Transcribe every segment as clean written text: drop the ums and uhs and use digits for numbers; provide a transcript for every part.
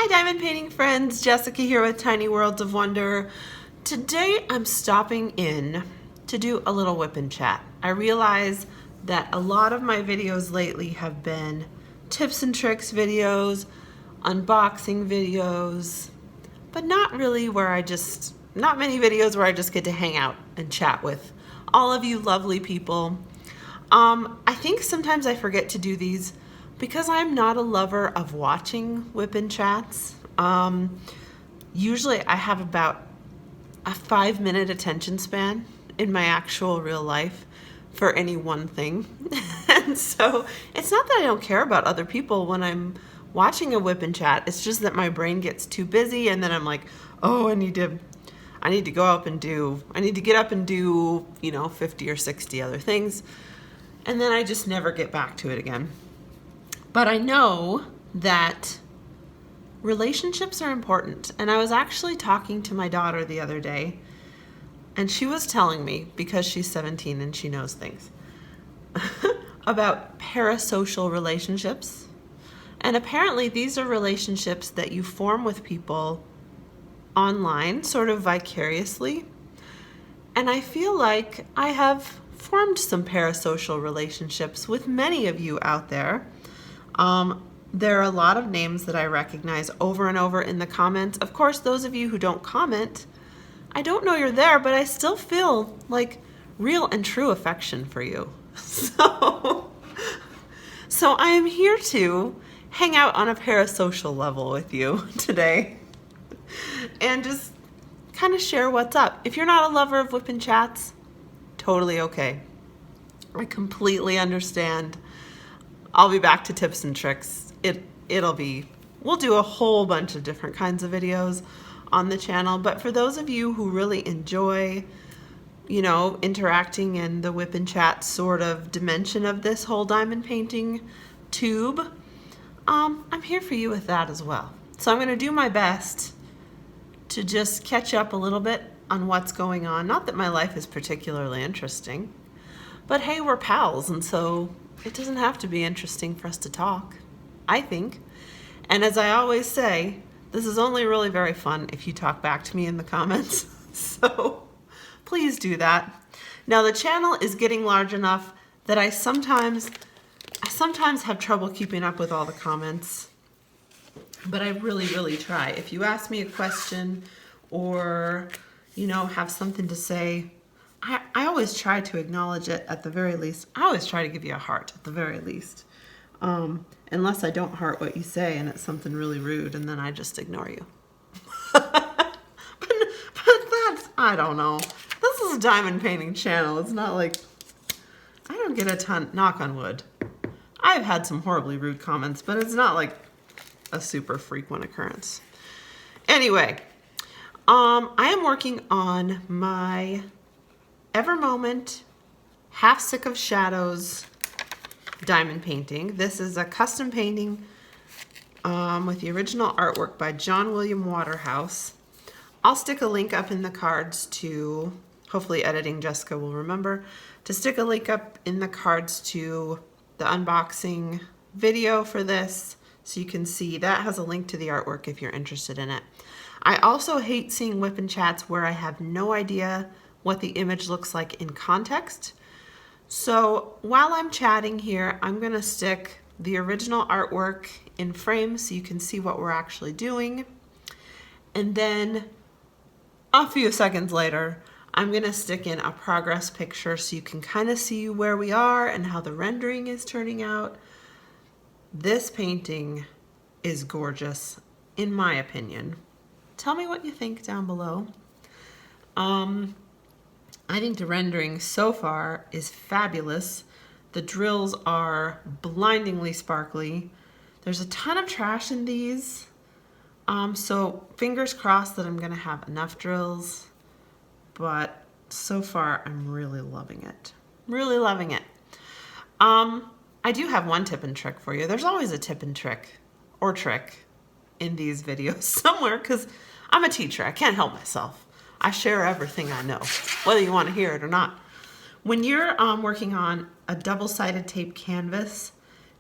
Diamond painting friends, Jessica here with Tiny Worlds of Wonder. Today I'm stopping in to do a little whip and chat. I realize that a lot of my videos lately have been tips and tricks videos, unboxing videos, but not many videos where I just get to hang out and chat with all of you lovely people. I think sometimes I forget to do these because I'm not a lover of watching whip and chats. Usually I have about a 5-minute attention span in my actual real life for any one thing. And so it's not that I don't care about other people when I'm watching a whip and chat. It's just that my brain gets too busy and then I'm like, oh, I need to get up and do, 50 or 60 other things. And then I just never get back to it again. But I know that relationships are important. And I was actually talking to my daughter the other day, and she was telling me, because she's 17 and she knows things, about parasocial relationships. And apparently these are relationships that you form with people online, sort of vicariously. And I feel like I have formed some parasocial relationships with many of you out there. There are a lot of names that I recognize over and over in the comments. Of course, those of you who don't comment, I don't know you're there, but I still feel like real and true affection for you. So I am here to hang out on a parasocial level with you today and just kind of share what's up. If you're not a lover of whip and chats, totally okay. I completely understand. I'll be back to tips and tricks. We'll do a whole bunch of different kinds of videos on the channel, but for those of you who really enjoy, interacting in the whip and chat sort of dimension of this whole diamond painting tube, I'm here for you with that as well. So I'm going to do my best to just catch up a little bit on what's going on. Not that my life is particularly interesting, but hey, we're pals, and so it doesn't have to be interesting for us to talk, I think. And as I always say, this is only really very fun if you talk back to me in the comments. So please do that. Now the channel is getting large enough that I sometimes have trouble keeping up with all the comments, but I really, really try. If you ask me a question or, have something to say, I always try to acknowledge it at the very least. I always try to give you a heart at the very least. Unless I don't heart what you say and it's something really rude, and then I just ignore you. but that's, I don't know. This is a diamond painting channel. It's not like, I don't get a ton, knock on wood. I've had some horribly rude comments, but it's not like a super frequent occurrence. Anyway, I am working on my Ever Moment Half Sick of Shadows diamond painting. This is a custom painting with the original artwork by John William Waterhouse. I'll stick a link up in the cards to, hopefully editing Jessica will remember, to stick a link up in the cards to the unboxing video for this, so you can see that has a link to the artwork if you're interested in it. I also hate seeing whip and chats where I have no idea what the image looks like in context. So while I'm chatting here, I'm going to stick the original artwork in frame so you can see what we're actually doing. And then a few seconds later, I'm going to stick in a progress picture so you can kind of see where we are and how the rendering is turning out. This painting is gorgeous, in my opinion. Tell me what you think down below. I think the rendering so far is fabulous. The drills are blindingly sparkly. There's a ton of trash in these. So fingers crossed that I'm gonna have enough drills, but so far I'm really loving it. Really loving it. I do have one tip and trick for you. There's always a tip and trick or trick in these videos somewhere because I'm a teacher. I can't help myself. I share everything I know, whether you want to hear it or not. When you're working on a double-sided tape canvas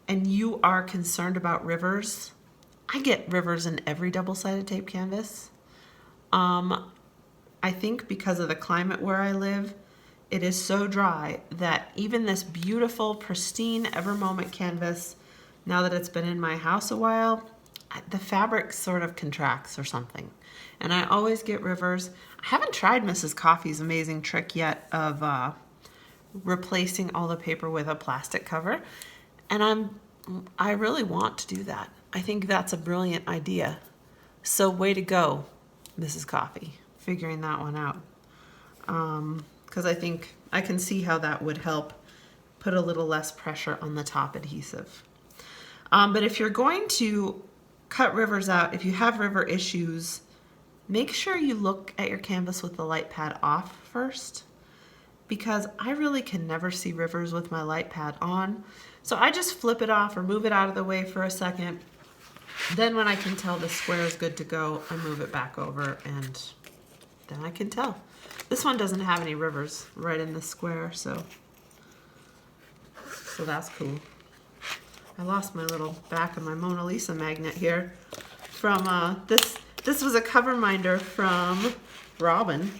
and you are concerned about rivers, I get rivers in every double-sided tape canvas. I think because of the climate where I live, it is so dry that even this beautiful, pristine Evermoment canvas, now that it's been in my house a while, the fabric sort of contracts or something. And I always get rivers. I haven't tried Mrs. Coffee's amazing trick yet of replacing all the paper with a plastic cover. And I really want to do that. I think that's a brilliant idea. So way to go, Mrs. Coffee, figuring that one out. Because I think I can see how that would help put a little less pressure on the top adhesive. But if you're going to cut rivers out, if you have river issues, make sure you look at your canvas with the light pad off first, because I really can never see rivers with my light pad on. So I just flip it off or move it out of the way for a second. Then when I can tell the square is good to go, I move it back over and then I can tell. This one doesn't have any rivers right in the square, so that's cool. I lost my little back of my Mona Lisa magnet here from this was a cover minder from Robin.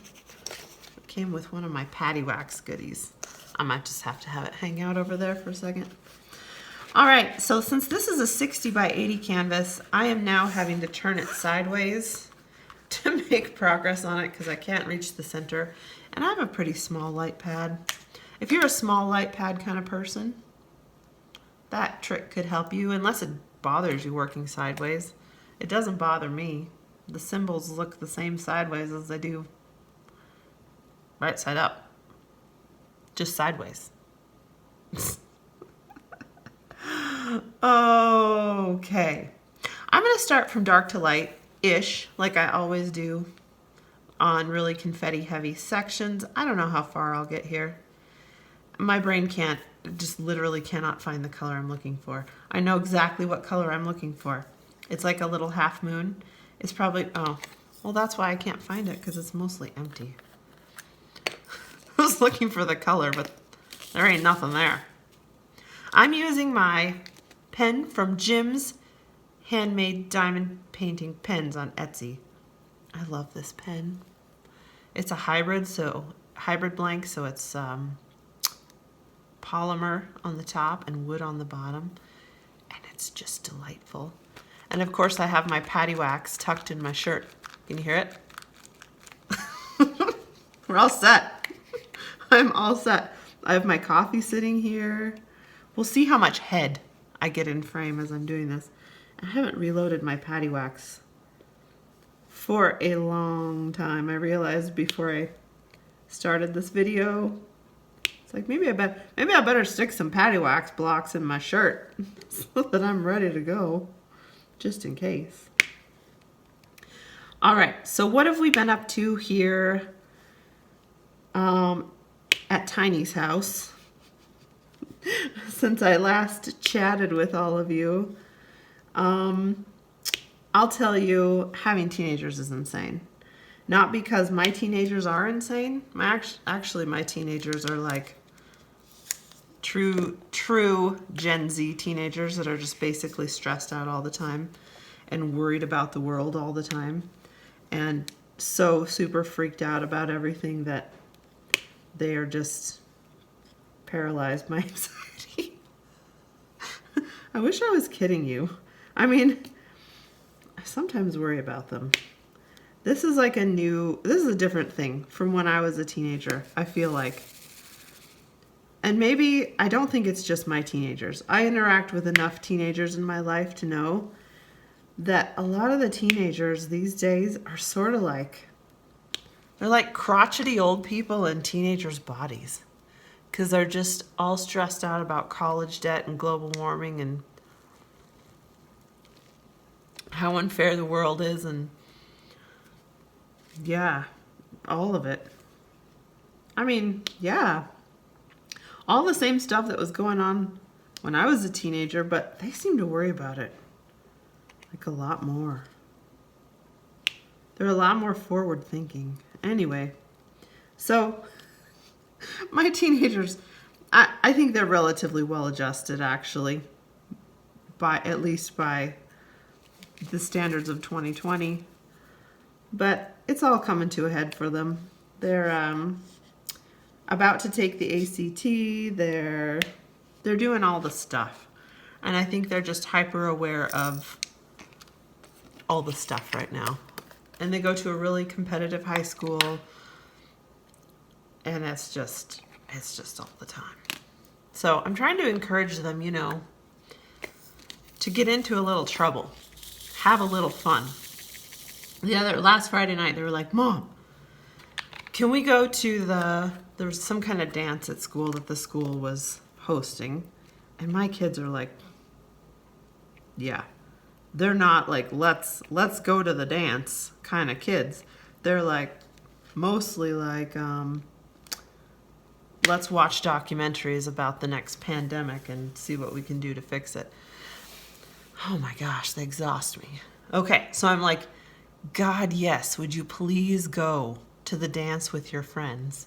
It came with one of my patty wax goodies. I might just have to have it hang out over there for a second. All right, so since this is a 60 by 80 canvas, I am now having to turn it sideways to make progress on it because I can't reach the center. And I have a pretty small light pad. If you're a small light pad kind of person, that trick could help you, unless it bothers you working sideways. It doesn't bother me. The symbols look the same sideways as they do right side up. Just sideways. Okay. I'm going to start from dark to light-ish, like I always do on really confetti-heavy sections. I don't know how far I'll get here. My brain just literally cannot find the color I'm looking for. I know exactly what color I'm looking for. It's like a little half moon. It's probably, oh, well that's why I can't find it, because it's mostly empty. I was looking for the color, but there ain't nothing there. I'm using my pen from Jim's Handmade Diamond Painting Pens on Etsy. I love this pen. It's a hybrid blank, so it's polymer on the top and wood on the bottom, and it's just delightful. And of course I have my patty wax tucked in my shirt. Can you hear it? We're all set. I'm all set. I have my coffee sitting here. We'll see how much head I get in frame as I'm doing this. I haven't reloaded my patty wax for a long time. I realized before I started this video, it's like maybe I better stick some patty wax blocks in my shirt so that I'm ready to go, just in case. All right, so what have we been up to here at Tiny's house since I last chatted with all of you? I'll tell you, having teenagers is insane. Not because my teenagers are insane. Actually, my teenagers are like true Gen Z teenagers that are just basically stressed out all the time and worried about the world all the time and so super freaked out about everything that they are just paralyzed by anxiety. I wish I was kidding you. I mean, I sometimes worry about them. This is like this is a different thing from when I was a teenager, I feel like. And maybe, I don't think it's just my teenagers. I interact with enough teenagers in my life to know that a lot of the teenagers these days are sort of like, they're like crotchety old people in teenagers' bodies. Because they're just all stressed out about college debt and global warming and how unfair the world is, and yeah, all of it. I mean, yeah, all the same stuff that was going on when I was a teenager, but they seem to worry about it like a lot more. They're a lot more forward thinking. Anyway, so my teenagers, I think they're relatively well adjusted, actually, at least by the standards of 2020. But it's all coming to a head for them. They're about to take the ACT. They're doing all the stuff. And I think they're just hyper aware of all the stuff right now. And they go to a really competitive high school. And it's just all the time. So I'm trying to encourage them, you know, to get into a little trouble. Have a little fun. Last Friday night, they were like, Mom, can we go to there was some kind of dance at school that the school was hosting. And my kids are like, yeah. They're not like, let's go to the dance kind of kids. They're like, mostly like, let's watch documentaries about the next pandemic and see what we can do to fix it. Oh my gosh, they exhaust me. Okay, so I'm like, God, yes, would you please go to the dance with your friends?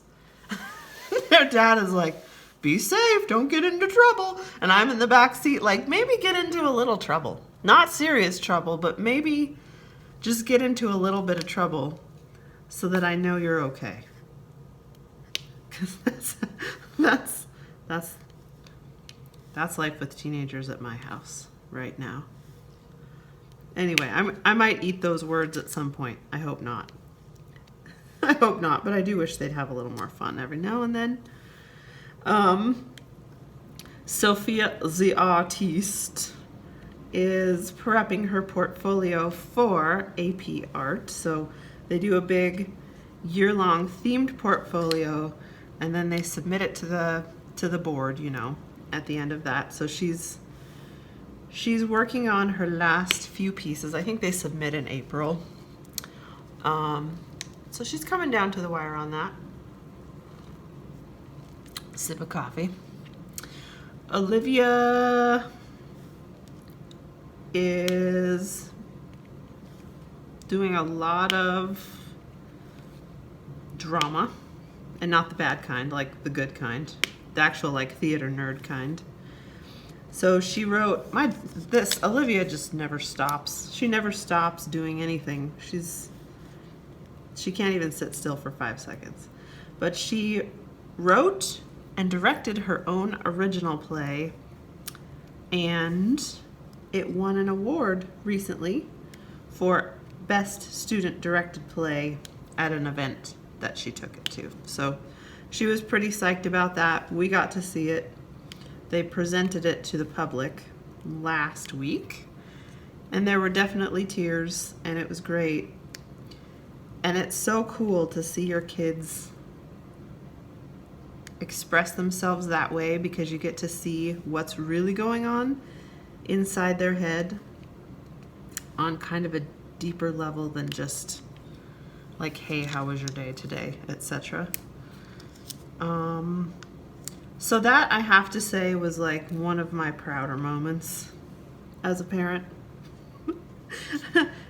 Their dad is like, be safe, don't get into trouble. And I'm in the back seat like, maybe get into a little trouble. Not serious trouble, but maybe just get into a little bit of trouble so that I know you're okay. Because that's life with teenagers at my house right now. Anyway, I might eat those words at some point. I hope not. I hope not, but I do wish they'd have a little more fun every now and then. Sophia the artiste is prepping her portfolio for AP Art. So they do a big year-long themed portfolio, and then they submit it to the board, you know, at the end of that. So she's working on her last few pieces. I think they submit in April. So she's coming down to the wire on that. Sip of coffee. Olivia is doing a lot of drama, and not the bad kind, like the good kind, the actual like theater nerd kind. So she wrote Olivia just never stops. She never stops doing anything. She can't even sit still for 5 seconds. But she wrote and directed her own original play, and it won an award recently for Best Student Directed Play at an event that she took it to. So she was pretty psyched about that. We got to see it. They presented it to the public last week, and there were definitely tears, and it was great. And it's so cool to see your kids express themselves that way, because you get to see what's really going on inside their head on kind of a deeper level than just like, hey, how was your day today, etc. So that, I have to say, was like one of my prouder moments as a parent.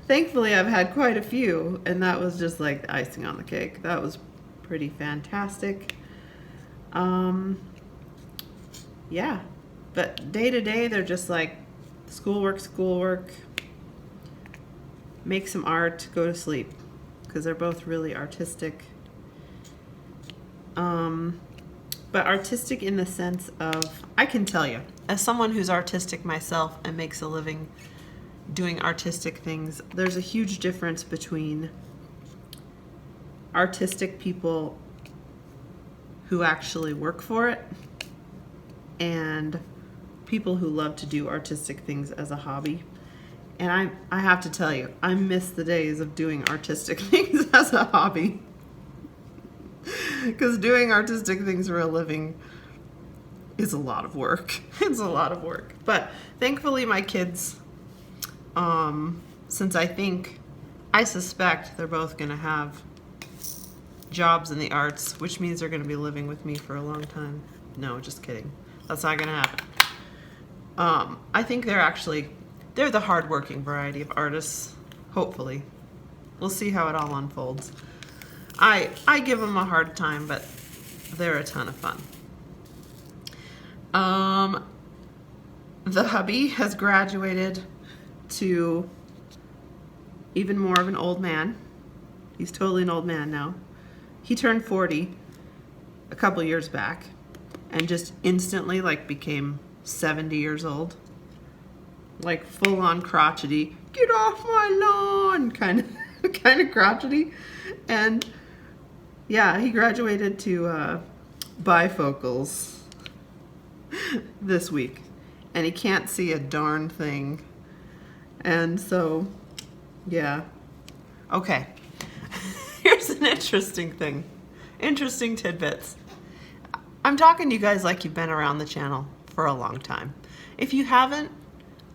Thankfully, I've had quite a few, and that was just like the icing on the cake. That was pretty fantastic. Yeah, but day to day, they're just like schoolwork, make some art, go to sleep, because they're both really artistic. But artistic in the sense of, I can tell you, as someone who's artistic myself and makes a living doing artistic things, there's a huge difference between artistic people who actually work for it and people who love to do artistic things as a hobby. And I have to tell you, I miss the days of doing artistic things as a hobby. Because doing artistic things for a living is a lot of work. It's a lot of work. But thankfully my kids, since I suspect they're both going to have jobs in the arts, which means they're going to be living with me for a long time. No, just kidding. That's not going to happen. I think they're the hardworking variety of artists, hopefully. We'll see how it all unfolds. I give them a hard time, but they're a ton of fun. The hubby has graduated to even more of an old man. He's totally an old man now. He turned 40 a couple years back and just instantly like became 70 years old. Like full on crotchety, get off my lawn kind of crotchety. And yeah, he graduated to bifocals this week, and he can't see a darn thing. And so, yeah. Okay. Here's an interesting thing. Interesting tidbits. I'm talking to you guys like you've been around the channel for a long time. If you haven't,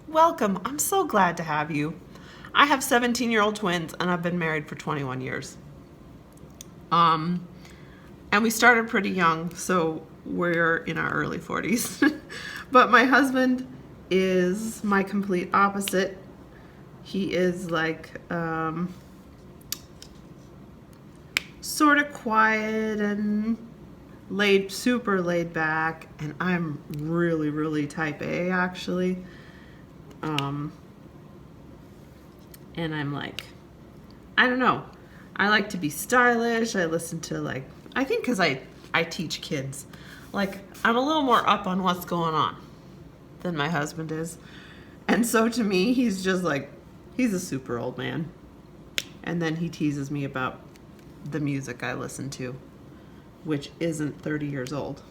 welcome. I'm so glad to have you. I have 17-year-old twins, and I've been married for 21 years. And we started pretty young, so we're in our early 40s. But my husband is my complete opposite. He is like sort of quiet and super laid back, and I'm really, really type A actually. And I'm like, I don't know. I like to be stylish. I listen to like, I think because I teach kids, like I'm a little more up on what's going on than my husband is. And so to me, he's just like, he's a super old man. And then he teases me about the music I listen to, which isn't 30 years old.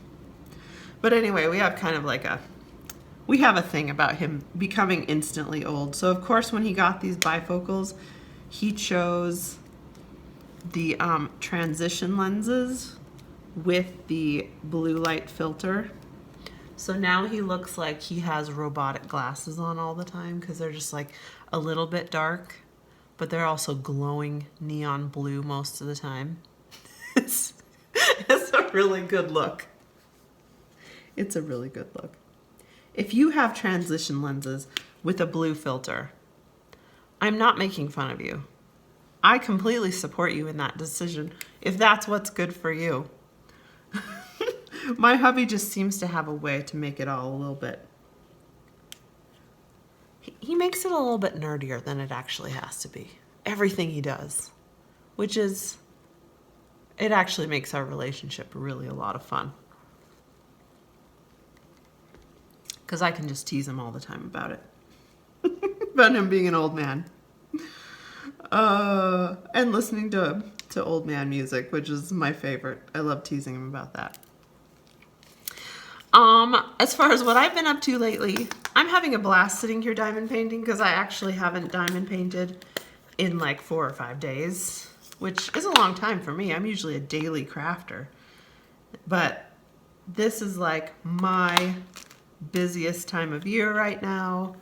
But anyway, we have kind of like we have a thing about him becoming instantly old. So of course, when he got these bifocals, he chose the transition lenses with the blue light filter. So now he looks like he has robotic glasses on all the time because they're just like a little bit dark, but they're also glowing neon blue most of the time. It's a really good look. It's a really good look. If you have transition lenses with a blue filter, I'm not making fun of you. I completely support you in that decision if that's what's good for you. My hubby just seems to have a way to make it all a little bit. He makes it a little bit nerdier than it actually has to be. Everything he does, which is, it actually makes our relationship really a lot of fun. Because I can just tease him all the time about it. About him being an old man. And listening to old man music, which is my favorite. I love teasing him about that. As far as what I've been up to lately, I'm having a blast sitting here diamond painting because I actually haven't diamond painted in like 4 or 5 days, which is a long time for me. I'm usually a daily crafter. But this is like my busiest time of year right now.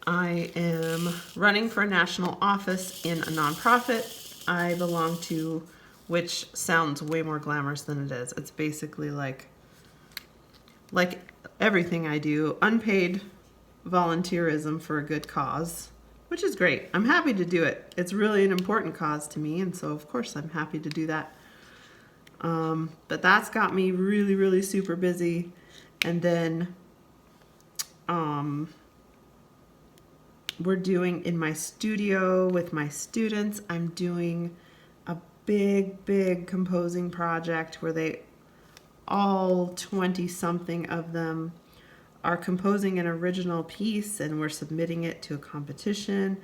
I am running for a national office in a nonprofit I belong to, which sounds way more glamorous than it is. It's basically like everything I do, unpaid volunteerism for a good cause, which is great. I'm happy to do it. It's really an important cause to me, and so of course I'm happy to do that. But that's got me really, really super busy. And then we're doing in my studio with my students, I'm doing a big composing project where they all 20 something of them are composing an original piece, and we're submitting it to a competition.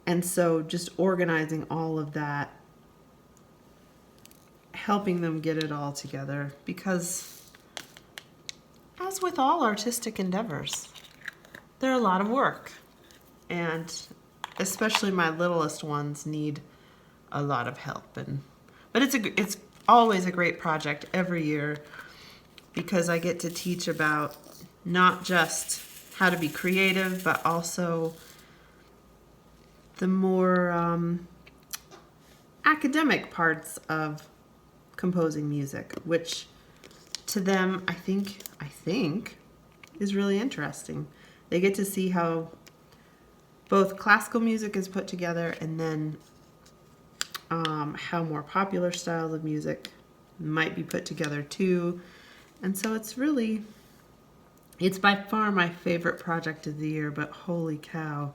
And so just organizing all of that, helping them get it all together, because as with all artistic endeavors, they're a lot of work. And especially my littlest ones need a lot of help. But it's always a great project every year because I get to teach about not just how to be creative, but also the more academic parts of composing music, which to them I think is really interesting. They get to see how both classical music is put together, and then how more popular styles of music might be put together too. And so it's by far my favorite project of the year, but holy cow,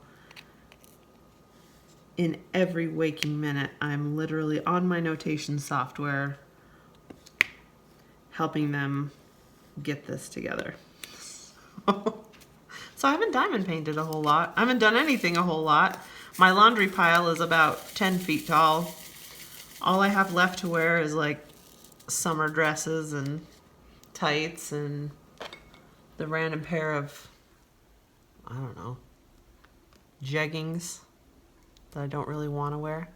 in every waking minute, I'm literally on my notation software helping them get this together. So I haven't diamond painted a whole lot. I haven't done anything a whole lot. My laundry pile is about 10 feet tall. All I have left to wear is like summer dresses and tights and the random pair of, I don't know, jeggings that I don't really want to wear.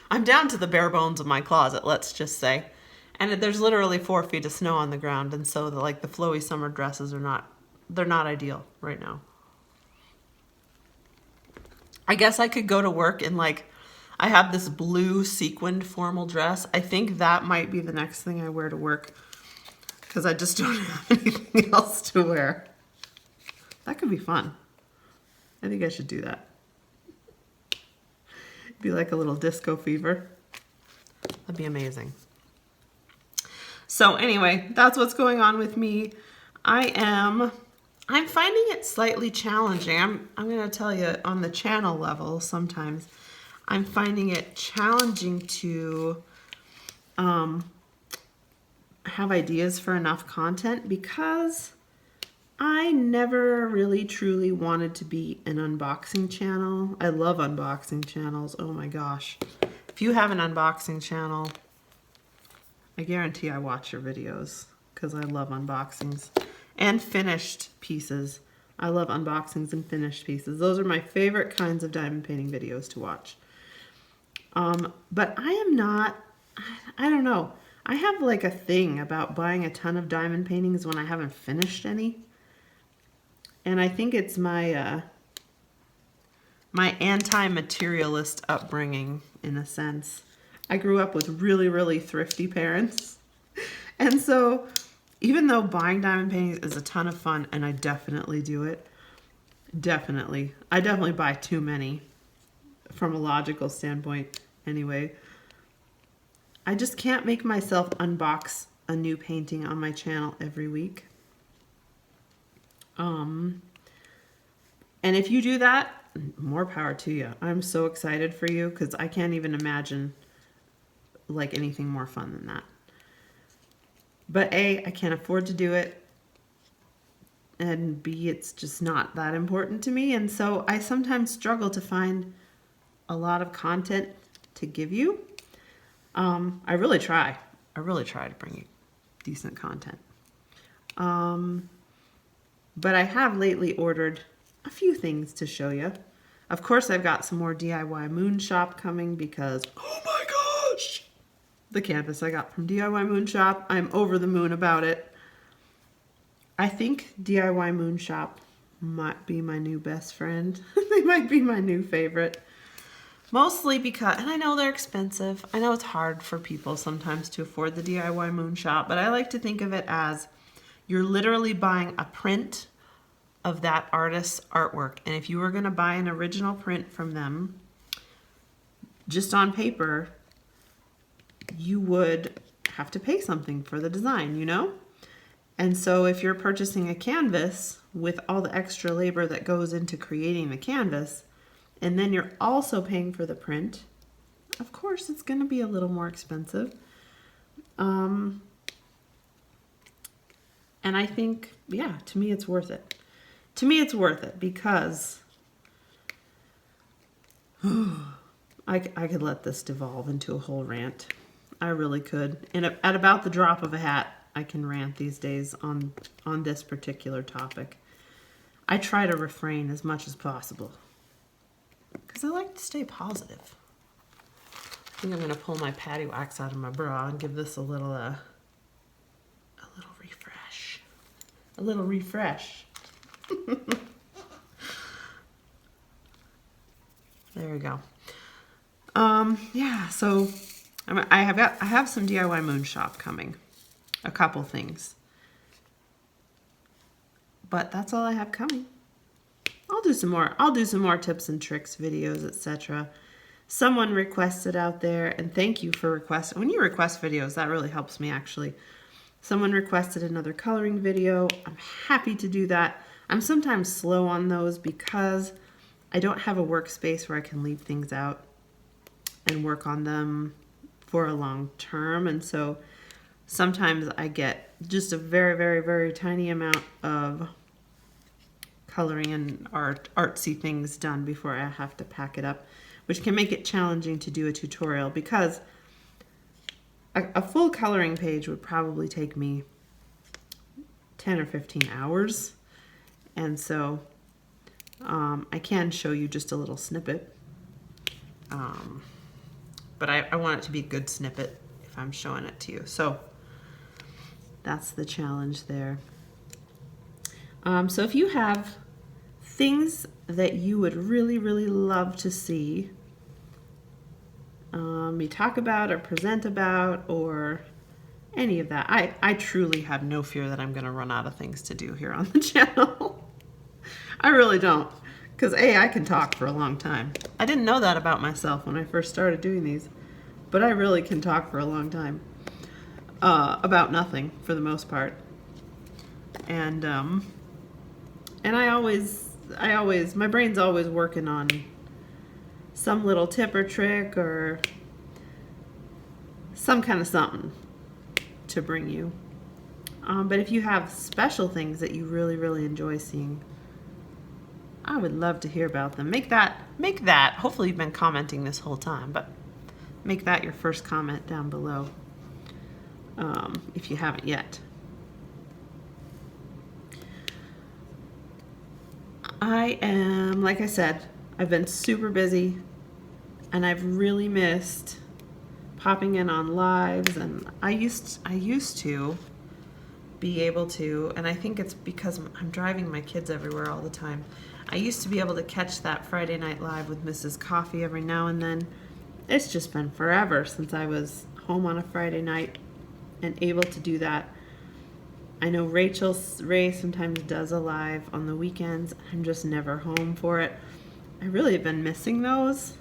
I'm down to the bare bones of my closet, let's just say. And there's literally 4 feet of snow on the ground, and so the flowy summer dresses are they're not ideal right now. I guess I could go to work in I have this blue sequined formal dress. I think that might be the next thing I wear to work because I just don't have anything else to wear. That could be fun. I think I should do that. Be like a little disco fever. That'd be amazing. So anyway, that's what's going on with me. I'm finding it slightly challenging. I'm going to tell you on the channel level sometimes I'm finding it challenging to have ideas for enough content because I never really truly wanted to be an unboxing channel. I love unboxing channels. Oh my gosh. If you have an unboxing channel, I guarantee I watch your videos because I love unboxings and finished pieces. I love unboxings and finished pieces. Those are my favorite kinds of diamond painting videos to watch. But I am not, I don't know. I have a thing about buying a ton of diamond paintings when I haven't finished any. And I think it's my anti-materialist upbringing in a sense. I grew up with really, really thrifty parents. And so even though buying diamond paintings is a ton of fun, and I definitely do it, I definitely buy too many from a logical standpoint anyway. I just can't make myself unbox a new painting on my channel every week. And if you do that, more power to you. I'm so excited for you because I can't even imagine anything more fun than that. But A, I can't afford to do it. And B, it's just not that important to me. And so I sometimes struggle to find a lot of content to give you. I really try. I really try to bring you decent content. But I have lately ordered a few things to show you. Of course, I've got some more DIY Moon Shop coming because, oh my gosh, the canvas I got from DIY Moon Shop, I'm over the moon about it. I think DIY Moon Shop might be my new best friend. They might be my new favorite. Mostly because, and I know they're expensive. I know it's hard for people sometimes to afford the DIY Moon Shop, but I like to think of it as you're literally buying a print of that artist's artwork. And if you were going to buy an original print from them, just on paper, you would have to pay something for the design, you know? And so if you're purchasing a canvas with all the extra labor that goes into creating the canvas, and then you're also paying for the print, of course it's going to be a little more expensive. And I think, yeah, to me it's worth it. To me it's worth it because I could let this devolve into a whole rant. I really could. And at about the drop of a hat, I can rant these days on this particular topic. I try to refrain as much as possible because I like to stay positive. I think I'm going to pull my patty wax out of my bra and give this a little refresh. A little refresh. There we go. Yeah, so I have some DIY Moon Shop coming. A couple things. But that's all I have coming. I'll do some more tips and tricks videos, etc. Someone requested out there, and thank you for requesting. When you request videos, that really helps me actually. Someone requested another coloring video. I'm happy to do that. I'm sometimes slow on those because I don't have a workspace where I can leave things out and work on them for a long term. And so sometimes I get just a very, very, very tiny amount of coloring and artsy things done before I have to pack it up, which can make it challenging to do a tutorial, because a full coloring page would probably take me 10 or 15 hours. And so I can show you just a little snippet. But I want it to be a good snippet if I'm showing it to you. So that's the challenge there. So if you have things that you would really, really love to see me talk about or present about or any of that, I truly have no fear that I'm going to run out of things to do here on the channel. I really don't, because I can talk for a long time. I didn't know that about myself when I first started doing these, but I really can talk for a long time about nothing for the most part. And I always, my brain's always working on some little tip or trick or some kind of something to bring you. But if you have special things that you really, really enjoy seeing, I would love to hear about them. Make that, hopefully you've been commenting this whole time, but make that your first comment down below if you haven't yet. I am, like I said, I've been super busy and I've really missed popping in on lives, and I used to be able to, and I think it's because I'm driving my kids everywhere all the time. I used to be able to catch that Friday Night Live with Mrs. Coffee every now and then. It's just been forever since I was home on a Friday night and able to do that. I know Rachel Ray sometimes does a live on the weekends. I'm just never home for it. I really have been missing those.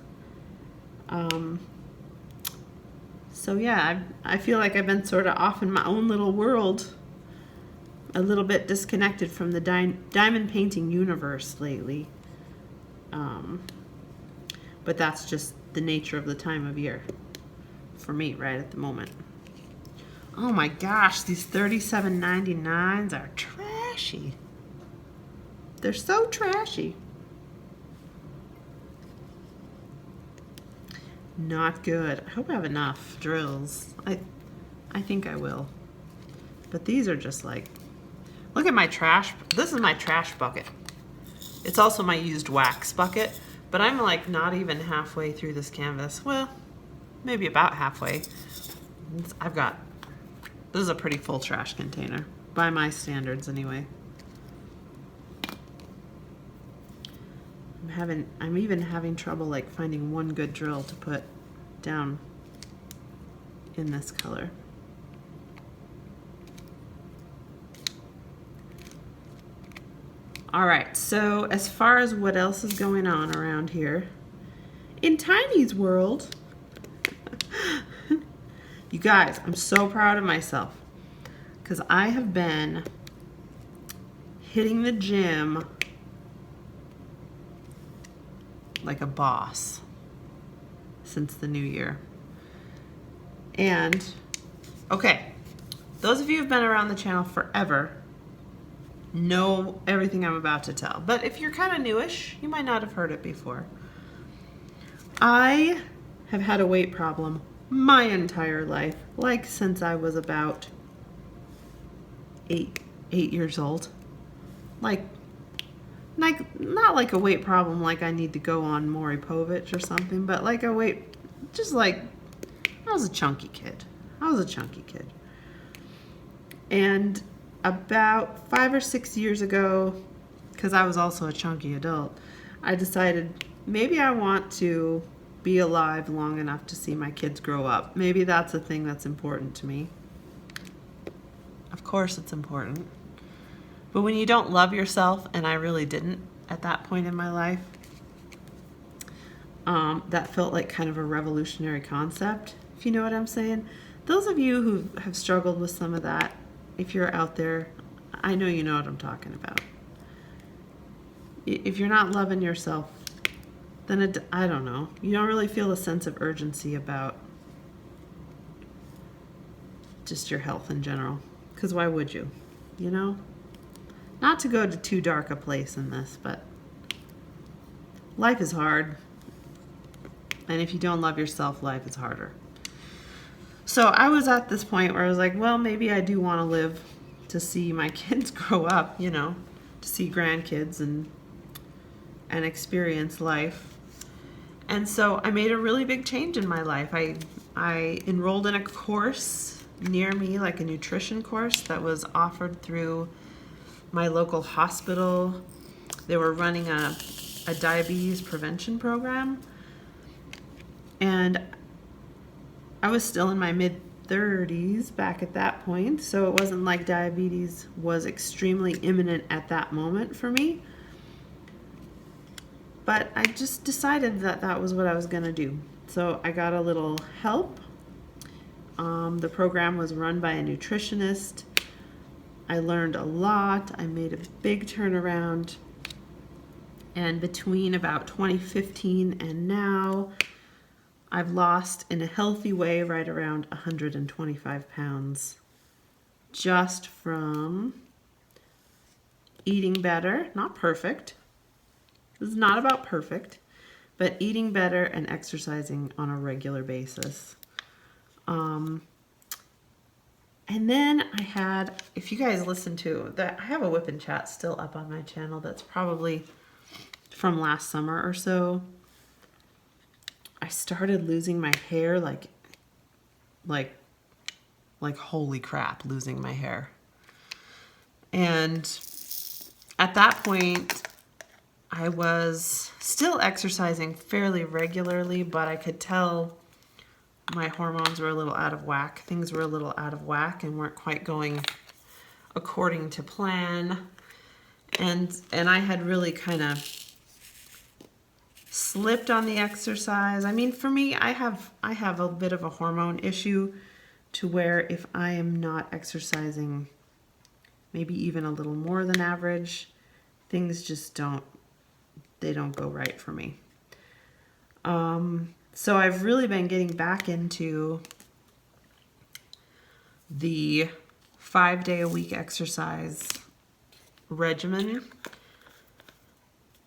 So yeah, I feel like I've been sort of off in my own little world, a little bit disconnected from the diamond painting universe lately. But that's just the nature of the time of year for me right at the moment. Oh my gosh, these $37.99s are trashy. They're so trashy. Not good. I hope I have enough drills. I think I will. But these are just like, look at my trash. This is my trash bucket. It's also my used wax bucket, but I'm like not even halfway through this canvas. Well, maybe about halfway. This is a pretty full trash container, by my standards anyway. I'm even having trouble like finding one good drill to put down in this color. All right, so as far as what else is going on around here, in Tiny's world, you guys, I'm so proud of myself because I have been hitting the gym like a boss since the new year. And okay, those of you who've been around the channel forever know everything I'm about to tell, but if you're kind of newish, you might not have heard it before. I have had a weight problem my entire life, like since I was about eight years old. Like not like a weight problem like I need to go on Maury Povich or something, but like a weight, just like I was a chunky kid. And about 5 or 6 years ago, because I was also a chunky adult, I decided maybe I want to be alive long enough to see my kids grow up. Maybe that's a thing that's important to me. Of course it's important. But when you don't love yourself, and I really didn't at that point in my life, that felt like kind of a revolutionary concept, if you know what I'm saying. Those of you who have struggled with some of that, if you're out there, I know you know what I'm talking about. If you're not loving yourself, then I don't know. You don't really feel a sense of urgency about just your health in general. Because why would you? You know? Not to go to too dark a place in this, but life is hard. And if you don't love yourself, life is harder. So I was at this point where I was like, well, maybe I do want to live to see my kids grow up, you know, to see grandkids and experience life. And so I made a really big change in my life. I enrolled in a course near me, like a nutrition course that was offered through my local hospital. They were running a diabetes prevention program. And I was still in my mid-30s back at that point, so it wasn't like diabetes was extremely imminent at that moment for me. But I just decided that that was what I was going to do. So I got a little help. The program was run by a nutritionist. I learned a lot. I made a big turnaround. And between about 2015 and now, I've lost in a healthy way right around 125 pounds just from eating better, not perfect. This is not about perfect, but eating better and exercising on a regular basis. And then I had, if you guys listen to that, I have a whip and chat still up on my channel that's probably from last summer or so. I started losing my hair like holy crap, losing my hair. And at that point, I was still exercising fairly regularly, but I could tell my hormones were a little out of whack. Things were a little out of whack and weren't quite going according to plan. And I had really kind of slipped on the exercise. I mean, for me, I have a bit of a hormone issue to where if I am not exercising maybe even a little more than average, things just don't go right for me. So I've really been getting back into the 5-day-a-week exercise regimen.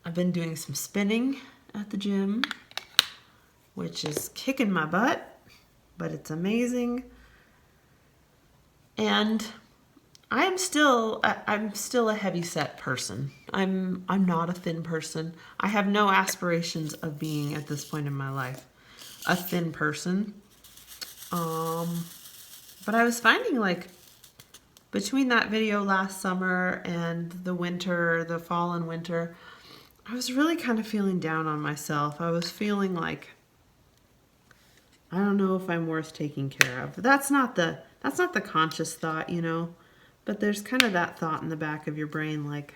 I've been doing some spinning at the gym, which is kicking my butt, but it's amazing. And I'm still a heavy set person. I'm not a thin person. I have no aspirations of being at this point in my life a thin person. But I was finding like between that video last summer and the fall and winter, I was really kind of feeling down on myself. I was feeling like, I don't know if I'm worth taking care of. That's not the conscious thought, you know, but there's kind of that thought in the back of your brain like,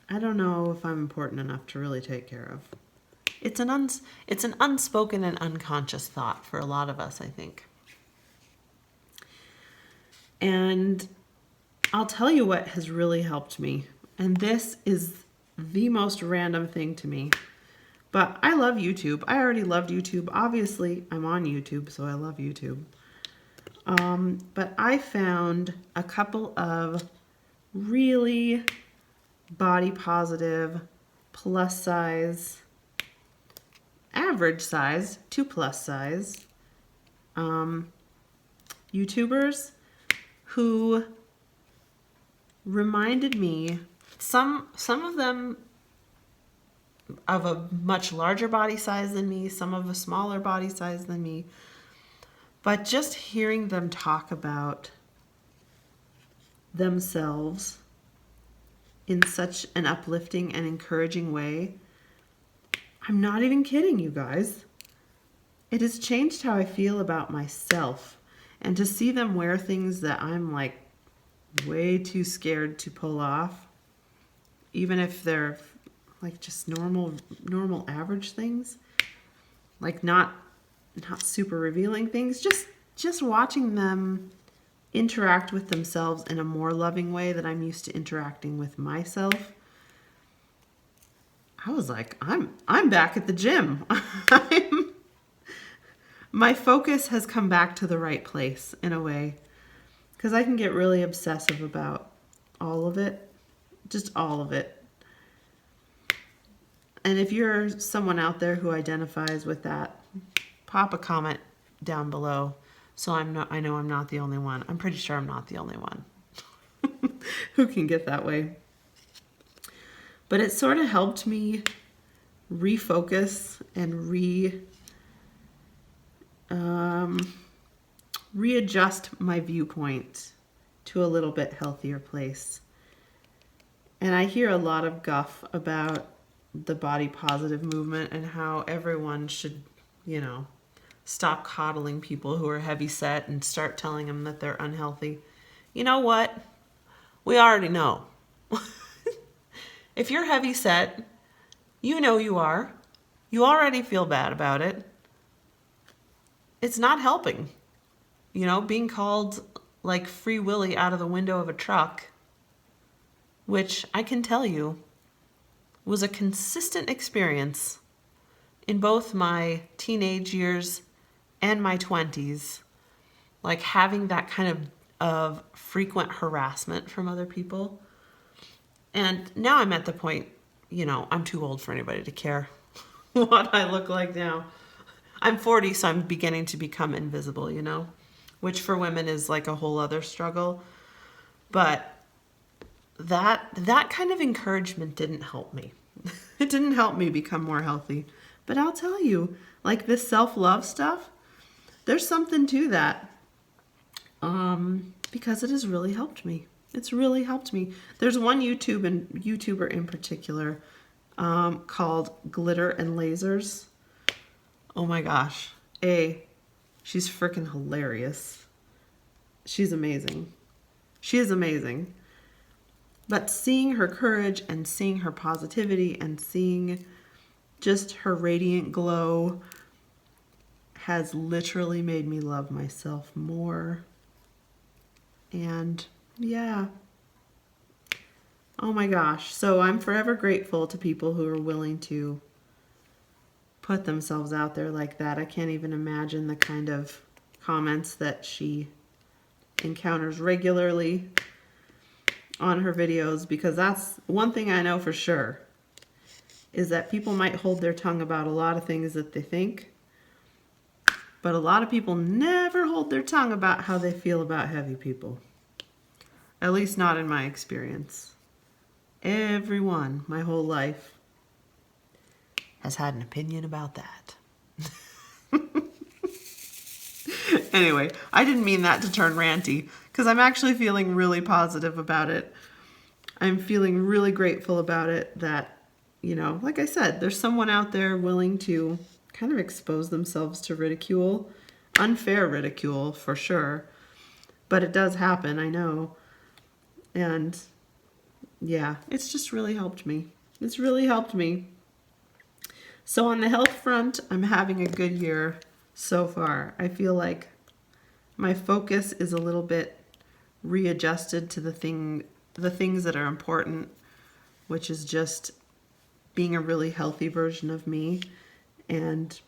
I don't know if I'm important enough to really take care of. It's an unspoken and unconscious thought for a lot of us, I think. And I'll tell you what has really helped me. And this is the most random thing to me. But I love YouTube. I already loved YouTube. Obviously, I'm on YouTube, so I love YouTube. But I found a couple of really body positive, plus size, average size to plus size YouTubers who reminded me, some of them of a much larger body size than me, some of a smaller body size than me, but just hearing them talk about themselves in such an uplifting and encouraging way, I'm not even kidding you guys. It has changed how I feel about myself. And to see them wear things that I'm like way too scared to pull off, even if they're like just normal average things, like not super revealing things, just watching them interact with themselves in a more loving way that I'm used to interacting with myself I was like, I'm back at the gym. My focus has come back to the right place in a way, because I can get really obsessive about all of it, just all of it. And if you're someone out there who identifies with that, pop a comment down below so I know I'm not the only one. I'm pretty sure I'm not the only one who can get that way. But it sort of helped me refocus and readjust my viewpoint to a little bit healthier place. And I hear a lot of guff about the body positive movement and how everyone should, stop coddling people who are heavy set and start telling them that they're unhealthy. You know what? We already know. If you're heavy set, you know you are. You already feel bad about it. It's not helping. Being called like Free Willy out of the window of a truck, which I can tell you was a consistent experience in both my teenage years and my 20s, like having that kind of frequent harassment from other people. And now I'm at the point, I'm too old for anybody to care what I look like now. I'm 40, so I'm beginning to become invisible, which for women is like a whole other struggle. But that kind of encouragement didn't help me. It didn't help me become more healthy. But I'll tell you, like this self-love stuff, there's something to that. Because it has really helped me. It's really helped me. There's one YouTuber in particular called Glitter and Lasers. Oh my gosh. She's freaking hilarious. She's amazing. She is amazing. But seeing her courage and seeing her positivity and seeing just her radiant glow has literally made me love myself more. And yeah. Oh my gosh. So I'm forever grateful to people who are willing to put themselves out there like that. I can't even imagine the kind of comments that she encounters regularly on her videos, because that's one thing I know for sure, is that people might hold their tongue about a lot of things that they think, but a lot of people never hold their tongue about how they feel about heavy people. At least not in my experience. Everyone, my whole life, has had an opinion about that. Anyway, I didn't mean that to turn ranty, because I'm actually feeling really positive about it. I'm feeling really grateful about it that, like I said, there's someone out there willing to kind of expose themselves to ridicule. Unfair ridicule, for sure. But it does happen, I know. And yeah, it's just really helped me. It's really helped me. So on the health front, I'm having a good year so far. I feel like my focus is a little bit readjusted to the things that are important, which is just being a really healthy version of me and,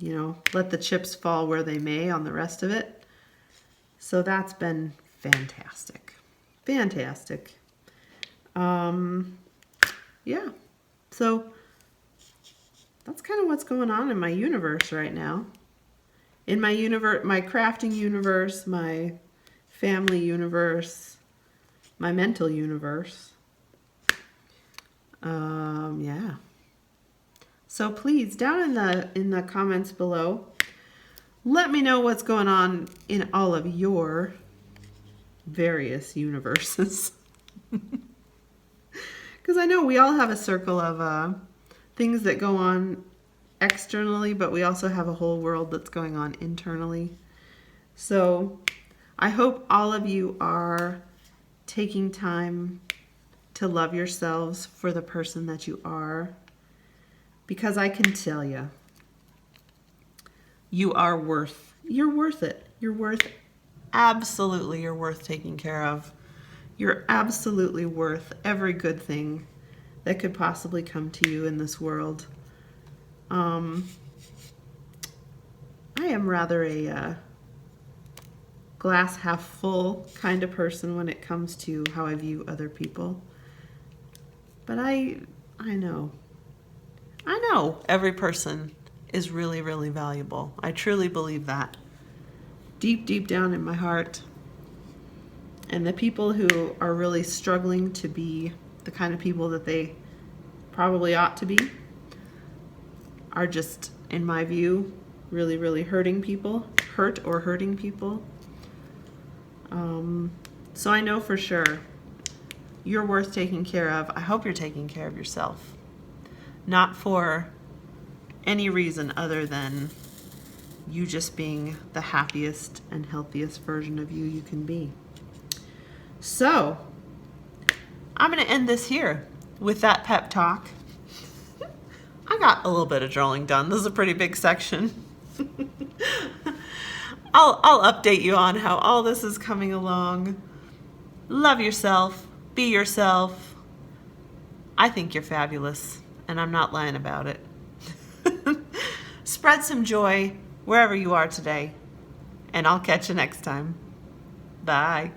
let the chips fall where they may on the rest of it. So that's been fantastic. Fantastic. Yeah. So that's kind of what's going on in my universe right now. In my universe, my crafting universe, my family universe, my mental universe. Yeah. So please, down in the comments below, let me know what's going on in all of your various universes. Because I know we all have a circle of things that go on externally, but we also have a whole world that's going on internally. So I hope all of you are taking time to love yourselves for the person that you are, because I can tell you, you're worth it. You're worth taking care of. You're absolutely worth every good thing that could possibly come to you in this world. I am rather a glass half full kind of person when it comes to how I view other people. But I know every person is really, really valuable. I truly believe that. Deep, deep down in my heart. And the people who are really struggling to be the kind of people that they probably ought to be are just, in my view, really, really hurting people. So I know for sure you're worth taking care of. I hope you're taking care of yourself. Not for any reason other than you just being the happiest and healthiest version of you can be. So, I'm going to end this here with that pep talk. I got a little bit of drawing done. This is a pretty big section. I'll update you on how all this is coming along. Love yourself. Be yourself. I think you're fabulous, and I'm not lying about it. Spread some joy wherever you are today, and I'll catch you next time. Bye.